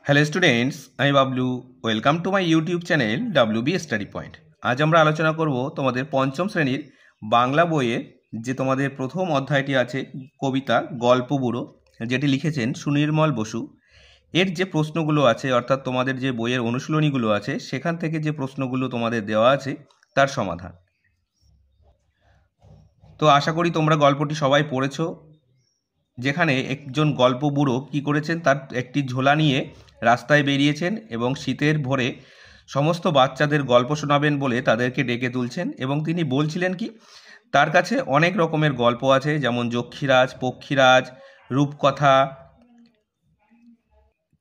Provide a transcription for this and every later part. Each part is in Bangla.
হ্যালো স্টুডেন্টস, আমি Bablu. Welcome to my YouTube channel WB study point. আজ আমরা আলোচনা করব তোমাদের পঞ্চম শ্রেণীর বাংলা বইয়ের যে তোমাদের প্রথম অধ্যায়টি আছে কবিতা গল্প বুড়ো, যেটি লিখেছেন সুনির্মল বসু। এর যে প্রশ্নগুলো আছে, অর্থাৎ তোমাদের যে বইয়ের অনুশীলনীগুলো আছে সেখান থেকে যে প্রশ্নগুলো তোমাদের দেওয়া আছে তার সমাধান। তো আশা করি তোমরা গল্পটি সবাই পড়েছো, যেখানে একজন গল্প বুড়ো কী করেছেন, তার একটি ঝোলা নিয়ে রাস্তায় বেরিয়েছেন এবং শীতের ভোরে সমস্ত বাচ্চাদের গল্প শোনাবেন বলে তাদেরকে ডেকে তুলছেন। এবং তিনি বলছিলেন কি, তার কাছে অনেক রকমের গল্প আছে, যেমন যক্ষীরাজ, পক্ষীরাজ, রূপকথা,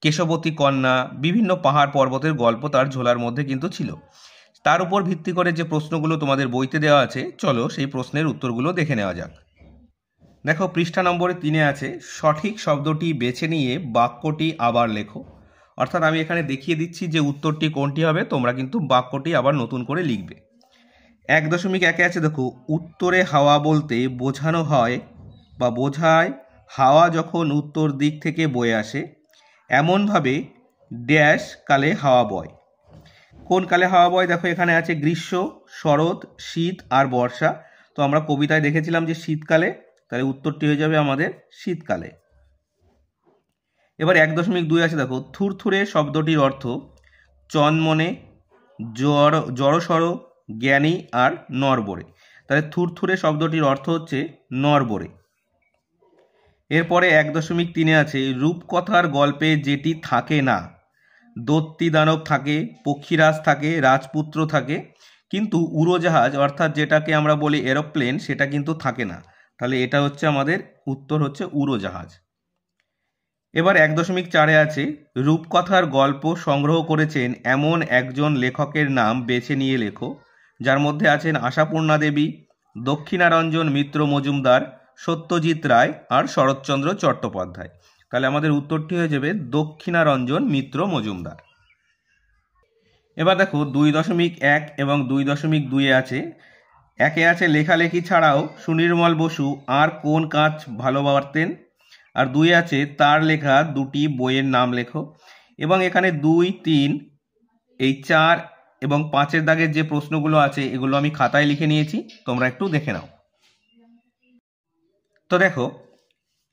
কেশবতী কন্যা, বিভিন্ন পাহাড় পর্বতের গল্প তার ঝোলার মধ্যে কিন্তু ছিল। তার উপর ভিত্তি করে যে প্রশ্নগুলো তোমাদের বইতে দেওয়া আছে, চলো সেই প্রশ্নের উত্তরগুলো দেখে নেওয়া যাক। দেখো, পৃষ্ঠা নম্বরে 3 আছে সঠিক শব্দটি বেছে নিয়ে বাক্যটি আবার লেখো। অর্থাৎ আমি এখানে দেখিয়ে দিচ্ছি যে উত্তরটি কোনটি হবে, তোমরা কিন্তু বাক্যটি আবার নতুন করে লিখবে। 1.1 আছে, দেখো, উত্তরে হাওয়া বলতে বোঝানো হয় বা বোঝায় হাওয়া যখন উত্তর দিক থেকে বয়ে আসে, এমনভাবে ড্যাশ কালে হাওয়া বয়। কোন কালে হাওয়া বয়? দেখো এখানে আছে গ্রীষ্ম, শরৎ, শীত আর বর্ষা। তো আমরা কবিতায় দেখেছিলাম যে শীতকালে, তাহলে উত্তরটি হয়ে যাবে আমাদের শীতকালে। এবার 1.2 আছে, দেখো, থুরথুরে শব্দটির অর্থ চনমনে, জড়সড়, জ্ঞানী আর নড়বড়ে। তাহলে থুরথুরে শব্দটির অর্থ হচ্ছে নড়বড়ে। এরপরে 1.3 আছে রূপকথার গল্পে যেটি থাকে না, দৈত্যী দানব থাকে, পক্ষীরাজ থাকে, রাজপুত্র থাকে, কিন্তু উড়োজাহাজ অর্থাৎ যেটাকে আমরা বলি এরোপ্লেন সেটা কিন্তু থাকে না। তাহলে এটা হচ্ছে আমাদের উত্তর হচ্ছে উড়োজাহাজ। এবার 1.4 আছে রূপকথার গল্প সংগ্রহ করেছেন এমন একজন লেখকের নাম বেছে নিয়ে লেখো, যার মধ্যে আছেন আশাপূর্ণা দেবী, দক্ষিণারঞ্জন মিত্র মজুমদার, সত্যজিৎ রায় আর শরৎচন্দ্র চট্টোপাধ্যায়। তাহলে আমাদের উত্তরটি হয়ে যাবে দক্ষিণারঞ্জন মিত্র মজুমদার। এবার দেখো 2.1 এবং 2.2 আছে। 1 আছে লেখালেখি ছাড়াও সুনির্মল বসু আর কোন কাজ ভালোবাসতেন, আর 2 আছে তার লেখা দুটি বইয়ের নাম লেখো। এবং এখানে 2, 3, এই 4 এবং 5 দাগের যে প্রশ্নগুলো আছে এগুলো আমি খাতায় লিখে নিয়েছি, তোমরা একটু দেখে নাও। তো দেখো,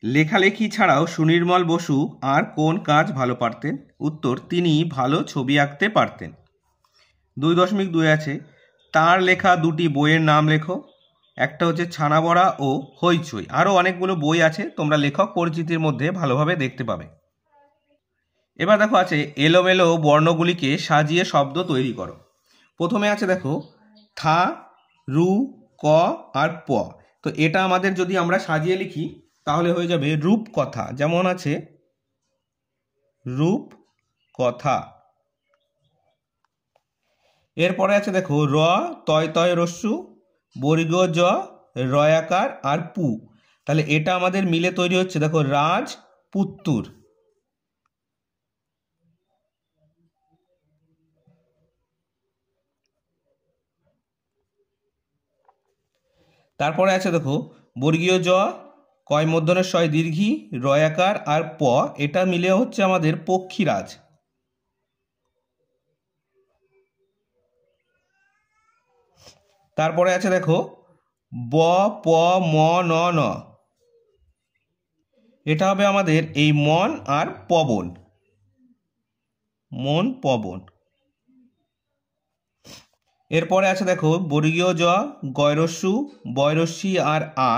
লেখালেখি ছাড়াও সুনির্মল বসু আর কোন কাজ ভালো পারতেন? উত্তর, তিনি ভালো ছবি আঁকতে পারতেন। 2.2 আছে তার লেখা দুটি বইয়ের নাম লেখো। একটা হচ্ছে ছানাবড়া ও হইচই। আরও অনেকগুলো বই আছে, তোমরা লেখক পরিচিতির মধ্যে ভালোভাবে দেখতে পাবে। এবার দেখো আছে এলোমেলো বর্ণগুলিকে সাজিয়ে শব্দ তৈরি করো। প্রথমে আছে দেখো থা, রু, ক আর প। তো এটা আমাদের যদি আমরা সাজিয়ে লিখি তাহলে হয়ে যাবে রূপকথা। যেমন আছে রূপকথা। এরপরে আছে দেখো র, তয় তয় রস্যু, বর্গ জ, রয়াকার আর পু। তাহলে এটা আমাদের মিলে তৈরি হচ্ছে দেখো রাজপুত্তুর। তারপরে আছে দেখো বর্গীয় জ, কয় মূর্ধন্য ষয় দীর্ঘী, রয়াকার আর প, এটা মিলে হচ্ছে আমাদের পক্ষীরাজ। তারপরে আছে দেখো ব, প, ম, ন, ন, এটা হবে আমাদের এই মন আর পবন, মন পবন। এরপরে আছে দেখো বর্গীয় জ, গয়রস্যু, বয়রস্যি আর আ।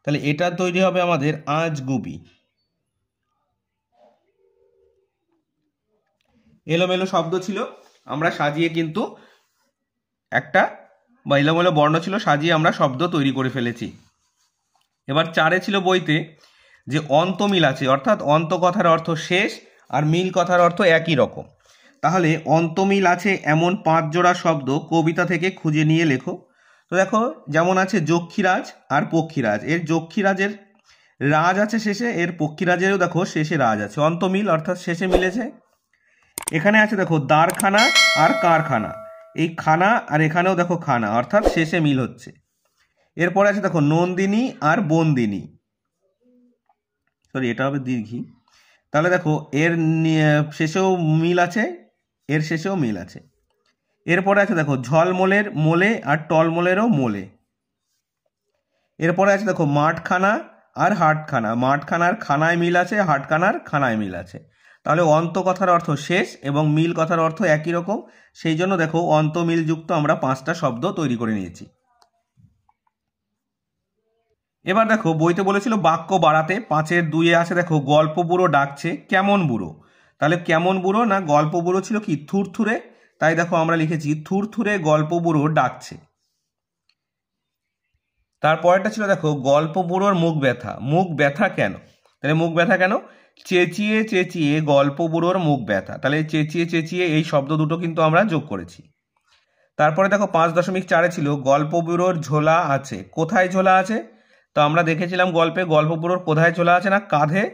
তাহলে এটা তৈরি হবে আমাদের আজগুবি। এলোমেলো শব্দ ছিল, আমরা সাজিয়ে কিন্তু একটা বা এলোমেলো বর্ণ ছিল, সাজিয়ে আমরা শব্দ তৈরি করে ফেলেছি। এবার 4 ছিল বইতে যে অন্তমিল আছে, অর্থাৎ অন্ত কথার অর্থ শেষ আর মিল কথার অর্থ একই রকম। তাহলে অন্তমিল আছে এমন 5 জোড়া শব্দ কবিতা থেকে খুঁজে নিয়ে লেখো। তো দেখো যেমন আছে যক্ষীরাজ আর পক্ষীরাজ, এর যক্ষীরাজের রাজ আছে শেষে, এর পক্ষীরাজেরও দেখো শেষে রাজ আছে, অন্তমিল অর্থাৎ শেষে মিলেছে। এখানে আছে দেখো দারখানা আর কারখানা, এই খানা আর এখানেও দেখো খানা, অর্থাৎ শেষে মিল হচ্ছে। এরপরে আছে দেখো নন্দিনী আর বন্দিনী, সরি এটা হবে দীর্ঘী। তাহলে দেখো এর শেষেও মিল আছে, এর শেষেও মিল আছে। এরপরে আছে দেখো ঝলমলের মোলে আর টলমলেরও মোলে। এরপরে আছে দেখো মাঠখানা আর হাটখানা, মাঠখানার খানায় মিল আছে, হাটখানার খানায় মিল আছে। তাহলে অন্ত কথার অর্থ শেষ এবং মিল কথার অর্থ একই রকম, সেই জন্য দেখো অন্ত মিল যুক্ত আমরা 5টা শব্দ তৈরি করে নিয়েছি। এবার দেখো বইতে বলেছিল বাক্য বাড়াতে, 5-এর 2-এ আছে দেখো গল্প বুড়ো ডাকছে কেমন বুড়ো। তাহলে কেমন বুড়ো না গল্প বুড়ো ছিল কি থুরথুরে, তাই দেখো আমরা লিখেছি থুরথুরে গল্প বুড়ো ডাকছে। তারপরেরটা ছিল দেখো গল্প বুড়োর মুখ ব্যথা, মুখ ব্যথা কেন? তাহলে মুখ ব্যথা কেন? চেঁচিয়ে চেঁচিয়ে গল্প বুড়োর মুখ ব্যথা, তাহলে চেঁচিয়ে চেঁচিয়ে এই শব্দ দুটো কিন্তু আমরা যোগ করেছি। তারপরে দেখো 5.4-এ ছিল গল্প বুড়োর ঝোলা আছে, কোথায় ঝোলা আছে? তো আমরা দেখেছিলাম গল্পে গল্প বুড়োর কোথায় ঝোলা আছে না কাঁধে,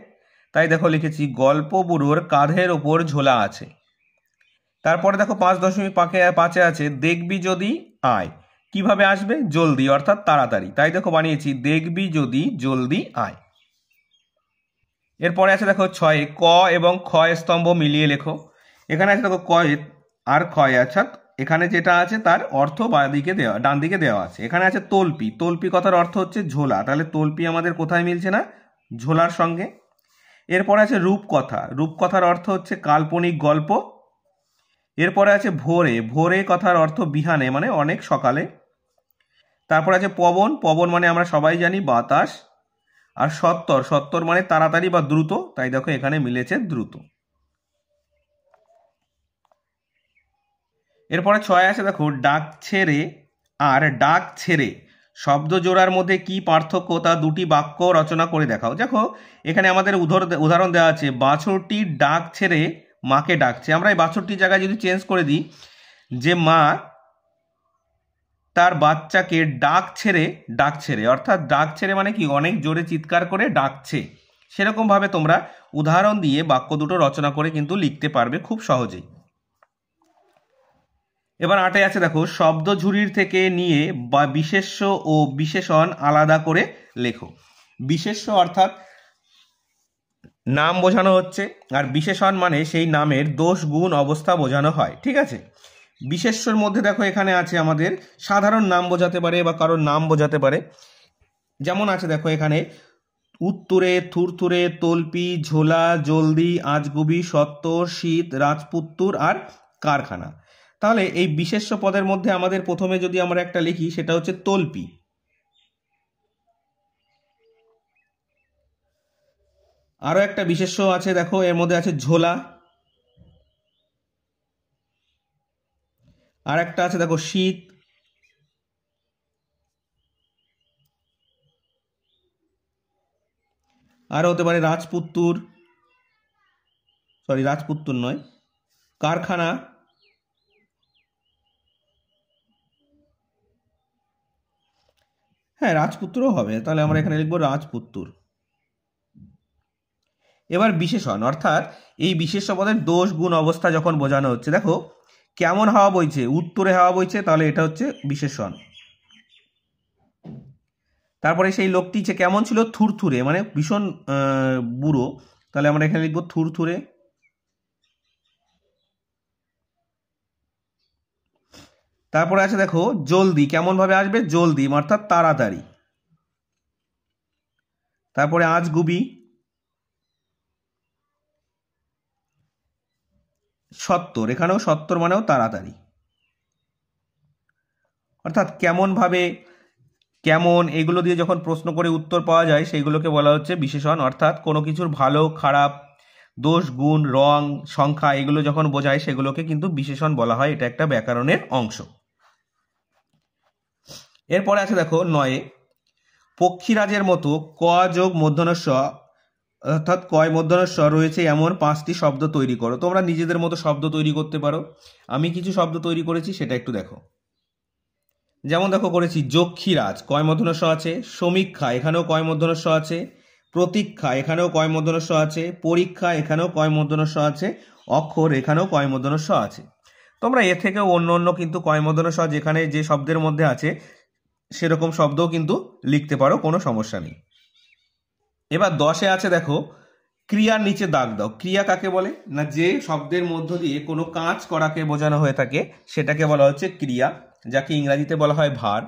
তাই দেখো লিখেছি গল্প বুড়োর কাঁধের ওপর ঝোলা আছে। তারপরে দেখো 5.5-এ আছে দেখবি যদি আয়, কিভাবে আসবে? জলদি অর্থাৎ তাড়াতাড়ি, তাই দেখো বানিয়েছি দেখবি যদি জলদি আয়। এরপরে আছে দেখো 6-এ ক এবং খ স্তম্ভ মিলিয়ে লেখো। এখানে আছে দেখো ক আর ক্ষয়, অর্থাৎ এখানে যেটা আছে তার অর্থ বাঁদিকে দেওয়া, ডান দিকে দেওয়া আছে। এখানে আছে তল্পি, তল্পি কথার অর্থ হচ্ছে ঝোলা, তাহলে তল্পি আমাদের কোথায় মিলছে না ঝোলার সঙ্গে। এরপরে আছে রূপকথা, রূপকথার অর্থ হচ্ছে কাল্পনিক গল্প। এরপরে আছে ভোরে, ভোরে কথার অর্থ বিহানে মানে অনেক সকালে। তারপর আছে পবন, পবন মানে আমরা সবাই জানি বাতাস। আর সত্তর, সত্তর মানে তাড়াতাড়ি বা দ্রুত, তাই দেখো এখানে মিলেছে দ্রুত। এরপরে 6 আছে দেখো ডাক ছেড়ে আর ডাক ছেড়ে শব্দ জোড়ার মধ্যে কি পার্থক্য তা দুটি বাক্য রচনা করে দেখাও। দেখো এখানে আমাদের উদাহরণ দেওয়া আছে বাছুরটি ডাক ছেড়ে মাকে ডাকছে। আমরা এই বাছুরটির জায়গায় যদি চেঞ্জ করে দিই যে মা তার বাচ্চাকে ডাক ছেড়ে অর্থাৎ ডাক ছেড়ে মানে কি অনেক জোরে চিৎকার করে ডাকছে, সেরকমভাবে তোমরা উদাহরণ দিয়ে বাক্য দুটো রচনা করে কিন্তু লিখতে পারবে খুব সহজেই। এবার 8-এ আছে দেখো শব্দ ঝুড়ির থেকে নিয়ে বা বিশেষ্য ও বিশেষণ আলাদা করে লেখো। বিশেষ্য অর্থাৎ নাম বোঝানো হচ্ছে, আর বিশেষণ মানে সেই নামের দোষ গুণ অবস্থা বোঝানো হয়, ঠিক আছে। বিশেষ্যর মধ্যে দেখো এখানে আছে আমাদের সাধারণ নাম বোঝাতে পারে বা কারোর নাম বোঝাতে পারে। যেমন আছে দেখো এখানে উত্তরে, থুরথুরে, তল্পি, ঝোলা, জলদি, আজগুবি, সত্তর, শীত, রাজপুত্তুর আর কারখানা। তাহলে এই বিশেষ্য পদের মধ্যে আমাদের প্রথমে যদি আমরা একটা লিখি সেটা হচ্ছে তল্পি। আরো একটা বিশেষ্য আছে দেখো এর মধ্যে আছে ঝোলা, আর একটা আছে দেখো শীত, আর হতে পারে রাজপুত্তুর, সরি রাজপুত্তুর নয়, কারখানা, হ্যাঁ রাজপুত্রও হবে, তাহলে আমরা এখানে লিখবো রাজপুত্তুর। এবার বিশেষণ অর্থাৎ এই বিশেষ্য পদের দোষ গুণ অবস্থা যখন বোঝানো হচ্ছে, দেখো কেমন হাওয়া বইছে, উত্তরে হাওয়া বইছে, তাহলে এটা হচ্ছে বিশেষণ। তারপরে সেই লোকটি যে কেমন ছিল, থুরথুরে মানে ভীষণ বুড়ো, তাহলে আমরা এখানে লিখবো থুরথুরে। তারপরে আছে দেখো জলদি, কেমন ভাবে আসবে, জলদি অর্থাৎ তাড়াতাড়ি। তারপরে আজগুবি, সত্তর, এখানেও সত্তর মানেও তাড়াতাড়ি, অর্থাৎ কেমন ভাবে, কেমন, এগুলো দিয়ে যখন প্রশ্ন করে উত্তর পাওয়া যায় সেইগুলোকে বলা হচ্ছে বিশেষণ। অর্থাৎ কোনো কিছুর ভালো খারাপ, দোষ গুণ, রং, সংখ্যা এগুলো যখন বোঝায় সেগুলোকে কিন্তু বিশেষণ বলা হয়, এটা একটা ব্যাকরণের অংশ। এরপরে আছে দেখো 9-এ পক্ষীরাজের মতো ক যোগ মূর্ধন্য ষ অর্থাৎ কয় মূর্ধন্য ষ রয়েছে এমন 5টি শব্দ তৈরি করো। তোমরা নিজেদের মতো শব্দ তৈরি করতে পারো, আমি কিছু শব্দ তৈরি করেছি সেটা একটু দেখো। যেমন দেখো করেছি যক্ষীরাজ, কয় মূর্ধন্য ষ আছে, সমীক্ষা এখানেও কয় মূর্ধন্য ষ আছে, প্রতীক্ষা এখানেও কয় মূর্ধন্য ষ আছে, পরীক্ষা এখানেও কয় মূর্ধন্য ষ আছে, অক্ষর এখানেও কয় মূর্ধন্য ষ আছে। তোমরা এর থেকেও অন্য অন্য কিন্তু কয় মূর্ধন্য ষ যেখানে যে শব্দের মধ্যে আছে সেরকম শব্দও কিন্তু লিখতে পারো, কোনো সমস্যা নেই। এবার 10-এ আছে দেখো ক্রিয়ার নিচে দাগ দাও। ক্রিয়া কাকে বলে না, যে শব্দের মধ্য দিয়ে কোনো কাজ করাকে বোঝানো হয়ে থাকে সেটাকে বলা হচ্ছে ক্রিয়া, যাকে ইংরাজিতে বলা হয় ভার।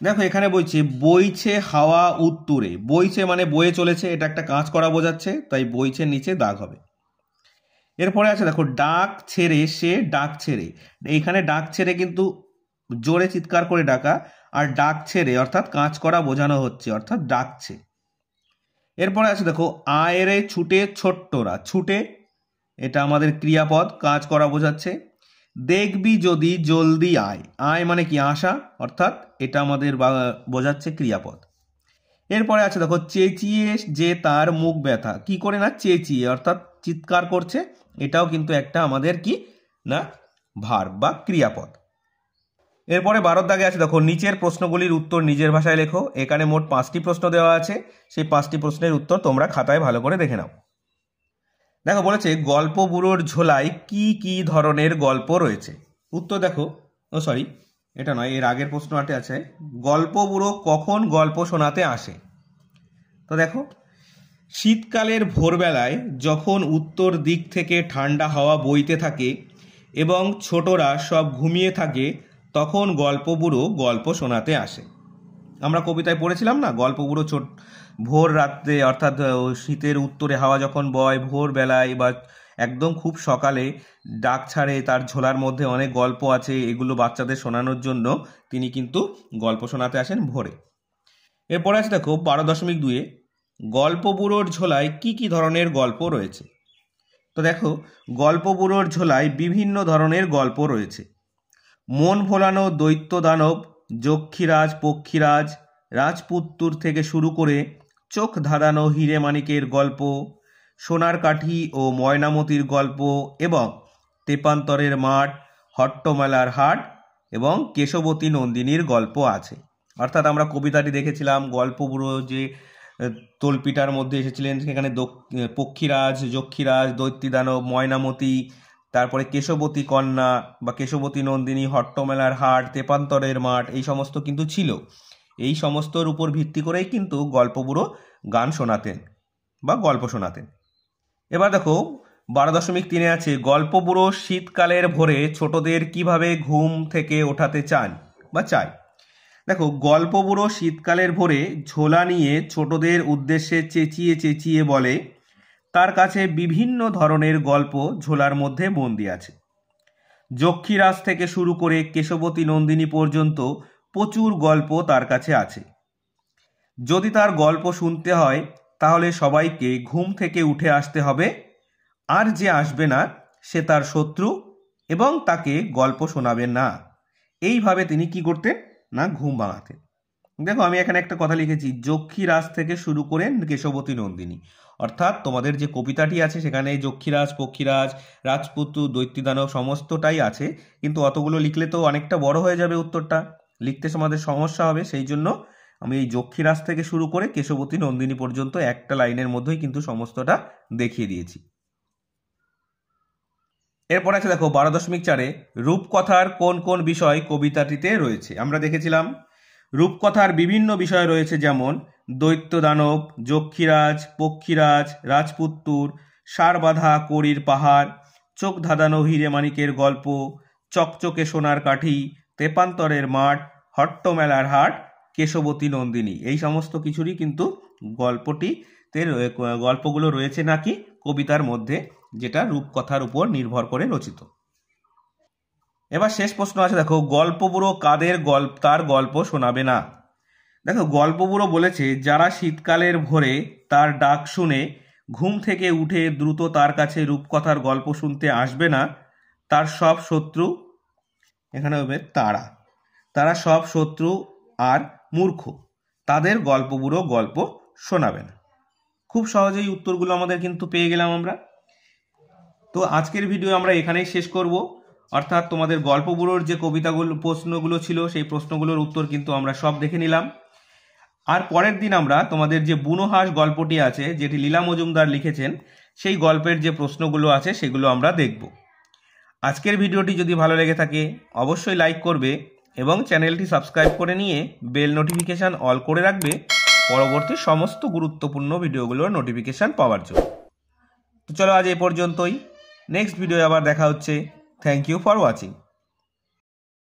দেখো এখানে বলছে বইছে হাওয়া উত্তুরে। বইছে মানে বয়ে চলেছে, এটা একটা কাজ করা বোঝাচ্ছে, তাই বইছের নিচে দাগ হবে। এরপরে আছে দেখো ডাক ছেড়ে সে ডাক ছেড়ে। এইখানে ডাক ছেড়ে কিন্তু জোরে চিৎকার করে ডাকা, আর ডাক ছেড়ে অর্থাৎ কাজ করা বোঝানো হচ্ছে, অর্থাৎ ডাকছে। এরপরে আছে দেখো আয়রে ছুটে ছোট্টরা। ছুটে এটা আমাদের ক্রিয়াপদ, কাজ করা বোঝাচ্ছে। দেখবি যদি জলদি আয়। আয় মানে কি আসা, অর্থাৎ এটা আমাদের বোঝাচ্ছে ক্রিয়াপদ। এরপরে আছে দেখো চেঁচিয়ে যে তার মুখ ব্যথা। কি করে না, চেঁচিয়ে অর্থাৎ চিৎকার করছে, এটাও কিন্তু একটা আমাদের কি না ভার্ব বা ক্রিয়াপদ। এরপরে 12 দাগে আছে দেখো নিচের প্রশ্নগুলির উত্তর নিজের ভাষায় লেখো। এখানে মোট 5টি প্রশ্ন দেওয়া আছে, সেই 5টি প্রশ্নের উত্তর তোমরা খাতায় ভালো করে দেখে নাও। দেখো বলেছে গল্প বুড়োর ঝোলায় কি কি ধরনের গল্প রয়েছে। উত্তর দেখো, এটা নয়, এর আগের প্রশ্নটি আছে গল্প বুড়ো কখন গল্প শোনাতে আসে। তো দেখো শীতকালের ভোরবেলায় যখন উত্তর দিক থেকে ঠান্ডা হাওয়া বইতে থাকে এবং ছোটরা সব ঘুমিয়ে থাকে, তখন গল্প বুড়ো গল্প শোনাতে আসে। আমরা কবিতায় পড়েছিলাম না, গল্প বুড়ো ভোর রাত্রে অর্থাৎ শীতের উত্তরে হাওয়া যখন বয় ভোরবেলায় বা একদম খুব সকালে ডাক ছাড়ে, তার ঝোলার মধ্যে অনেক গল্প আছে, এগুলো বাচ্চাদের শোনানোর জন্য তিনি কিন্তু গল্প শোনাতে আসেন ভোরে। এরপরে আছে দেখো 12.2 গল্প বুড়োর ঝোলায় কি কি ধরনের গল্প রয়েছে। তো দেখো গল্প বুড়োর ঝোলায় বিভিন্ন ধরনের গল্প রয়েছে। মন ভোলানো দৈত্য দানব, যক্ষীরাজ পক্ষীরাজ, রাজপুত্তুর থেকে শুরু করে চোখ ধাঁধানো হিরে মানিকের গল্প, সোনার কাঠি ও ময়নামতির গল্প, এবং তেপান্তরের মাঠ, হট্টমেলার হাট এবং কেশবতী নন্দিনীর গল্প আছে। অর্থাৎ আমরা কবিতাটি দেখেছিলাম, গল্প বুড়ো যে তল্পিটার মধ্যে এসেছিলেন, সেখানে পক্ষীরাজ, যক্ষীরাজ, দৈত্যী দানব, ময়নামতি, তারপরে কেশবতী কন্যা বা কেশবতী নন্দিনী, হট্টমেলার হাট, তেপান্তরের মাঠ, এই সমস্ত কিন্তু ছিল। এই সমস্তর উপর ভিত্তি করেই কিন্তু গল্প বুড়ো গান শোনাতেন বা গল্প শোনাতেন। এবার দেখো 12.3 আছে গল্প বুড়ো শীতকালের ভোরে ছোটদের কিভাবে ঘুম থেকে ওঠাতে চান বা চায়। দেখো গল্প বুড়ো শীতকালের ভোরে ঝোলা নিয়ে ছোটদের উদ্দেশ্যে চেঁচিয়ে চেঁচিয়ে বলে, তার কাছে বিভিন্ন ধরনের গল্প ঝোলার মধ্যে বন্দি আছে। যক্ষীরাজ থেকে শুরু করে কেশবতী নন্দিনী পর্যন্ত প্রচুর গল্প তার কাছে আছে। যদি তার গল্প শুনতে হয় তাহলে সবাইকে ঘুম থেকে উঠে আসতে হবে, আর যে আসবে না সে তার শত্রু এবং তাকে গল্প শোনাবেন না। এইভাবে তিনি কি করতেন না ঘুম ভাঙাতেন। দেখো আমি এখানে একটা কথা লিখেছি, যক্ষীরাজ থেকে শুরু করে কেশবতী নন্দিনী, অর্থাৎ তোমাদের যে কবিতাটি আছে সেখানে যক্ষীরাজ পক্ষীরাজ রাজপুত্র দৈত্যী দানব সমস্তটাই আছে, কিন্তু অতগুলো লিখলে তো অনেকটা বড় হয়ে যাবে, উত্তরটা লিখতে আমাদের সমস্যা হবে। সেই জন্য আমি এই যক্ষীরাজ থেকে শুরু করে কেশবতী নন্দিনী পর্যন্ত একটা লাইনের মধ্যেই কিন্তু সমস্তটা দেখিয়ে দিয়েছি। এরপর আছে দেখো 12.4 রূপকথার কোন কোন বিষয় কবিতাটিতে রয়েছে। আমরা দেখেছিলাম রূপকথার বিভিন্ন বিষয় রয়েছে, যেমন দৈত্য দানব, যক্ষীরাজ পক্ষীরাজ, রাজপুত্তুর, সারবাঁধা কড়ির পাহাড়, চোখ ধাঁধানো হিরে মানিকের গল্প, চকচকে সোনার কাঠি, তেপান্তরের মাঠ, হট্টমেলার হাট, কেশবতী নন্দিনী, এই সমস্ত কিছুরই কিন্তু গল্পগুলো রয়েছে নাকি কবিতার মধ্যে, যেটা রূপকথার উপর নির্ভর করে রচিত। এবার শেষ প্রশ্ন আছে দেখো গল্প বুড়ো কাদের তার গল্প শোনাবে না। দেখো গল্প বুড়ো বলেছে যারা শীতকালের ভোরে তার ডাক শুনে ঘুম থেকে উঠে দ্রুত তার কাছে রূপকথার গল্প শুনতে আসবে না, তার সব শত্রু, এখানে হবে তারা সব শত্রু আর মূর্খ, তাদের গল্প বুড়ো গল্প শোনাবে না। খুব সহজেই উত্তরগুলো আমাদের কিন্তু পেয়ে গেলাম আমরা। তো আজকের ভিডিও আমরা এখানেই শেষ করব, অর্থাৎ তোমাদের গল্প বুড়োর যে কবিতাগুলো প্রশ্নগুলো ছিল সেই প্রশ্নগুলোর উত্তর কিন্তু আমরা সব দেখে নিলাম। আর পরের দিন আমরা তোমাদের যে বুনো হাঁস গল্পটি আছে, যেটি লীলা মজুমদার লিখেছেন, সেই গল্পের যে প্রশ্নগুলো আছে সেগুলো আমরা দেখব। আজকের ভিডিওটি যদি ভালো লেগে থাকে অবশ্যই লাইক করবে এবং চ্যানেলটি সাবস্ক্রাইব করে নিয়ে বেল নোটিফিকেশান অল করে রাখবে পরবর্তী সমস্ত গুরুত্বপূর্ণ ভিডিওগুলোর নোটিফিকেশান পাওয়ার জন্য। তো চলো আজ এই পর্যন্তই। নেক্সট ভিডিও আবার দেখা হচ্ছে। Thank you for watching.